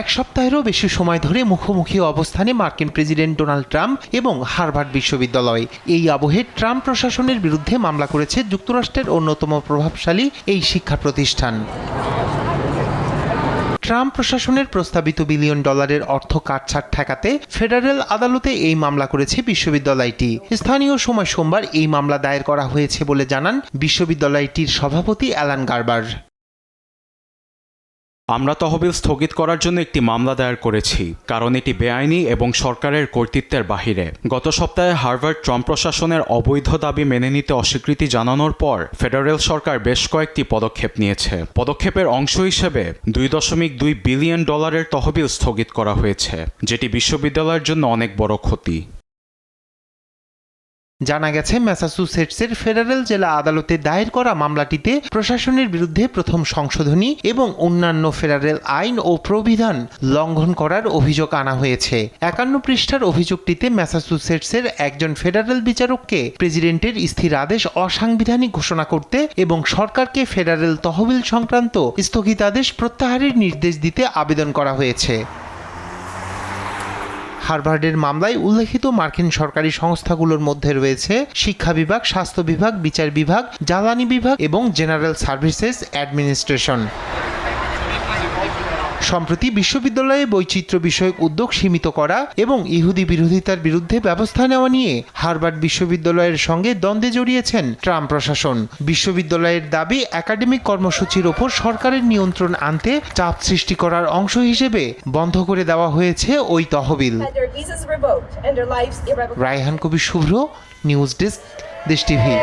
এক সপ্তাহেরও বেশি সময় ধরে মুখোমুখি অবস্থানে মার্কিন প্রেসিডেন্ট ডোনাল্ড ট্রাম্প এবং হার্ভার্ড বিশ্ববিদ্যালয়। এই আবহে ট্রাম্প প্রশাসনের বিরুদ্ধে মামলা করেছে যুক্তরাষ্ট্রের অন্যতম প্রভাবশালী এই শিক্ষা প্রতিষ্ঠান। ট্রাম্প প্রশাসনের প্রস্তাবিত $1 বিলিয়ন অর্থ কাটছাঁট ঠেকাতে ফেডারেল আদালতে এই মামলা করেছে বিশ্ববিদ্যালয়টি। স্থানীয় সময় সোমবার এই মামলা দায়ের করা হয়েছে বলে জানান বিশ্ববিদ্যালয়টির সভাপতি অ্যালান গার্বার। আমরা তহবিল স্থগিত করার জন্য একটি মামলা দায়ের করেছি, কারণ এটি বেআইনি এবং সরকারের কর্তৃত্বের বাহিরে। গত সপ্তাহে হার্ভার্ড ট্রাম্প প্রশাসনের অবৈধ দাবি মেনে নিতে অস্বীকৃতি জানানোর পর ফেডারেল সরকার বেশ কয়েকটি পদক্ষেপ নিয়েছে। পদক্ষেপের অংশ হিসেবে $2.2 বিলিয়ন তহবিল স্থগিত করা হয়েছে, যেটি বিশ্ববিদ্যালয়ের জন্য অনেক বড় ক্ষতি। জানা গেছে, ম্যাসাচুসেটসের ফেডারেল জেলা আদালতে দায়ের করা মামলাটিতে প্রশাসনের বিরুদ্ধে প্রথম সংশোধনী এবং অন্যান্য ফেডারেল আইন ও প্রবিধান লঙ্ঘন করার অভিযোগ আনা হয়েছে। 51 পৃষ্ঠার অভিযোগটিতে ম্যাসাচুসেটসের একজন ফেডারেল বিচারককে প্রেসিডেন্টের স্থির আদেশ অসাংবিধানিক ঘোষণা করতে এবং সরকারকে ফেডারেল তহবিল সংক্রান্ত স্থগিতাদেশ প্রত্যাহারের নির্দেশ দিতে আবেদন করা হয়েছে। হার্ভার্ডের মামলায় উল্লেখিত মার্কিন সরকারি সংস্থাগুলোর মধ্যে রয়েছে শিক্ষা বিভাগ, স্বাস্থ্য বিভাগ, বিচার বিভাগ, জ্বালানি বিভাগ এবং জেনারেল সার্ভিসেস অ্যাডমিনিস্ট্রেশন। সম্প্রতি বিশ্ববিদ্যালয়ে বৈচিত্র্য বিষয়ক উদ্যোগ সীমিত করা এবং ইহুদি বিরোধিতার বিরুদ্ধে ব্যবস্থা নেওয়া নিয়ে হার্ভার্ড বিশ্ববিদ্যালয়ের সঙ্গে দ্বন্দ্বে জড়িয়েছেন ট্রাম্প প্রশাসন। বিশ্ববিদ্যালয়ের দাবি, একাডেমিক কর্মসূচির ওপর সরকারের নিয়ন্ত্রণ আনতে চাপ সৃষ্টি করার অংশ হিসেবে বন্ধ করে দেওয়া হয়েছে ওই তহবিল। রায়হান কবির শুভ্র, নিউজ ডেস্ক, দেশ টিভি।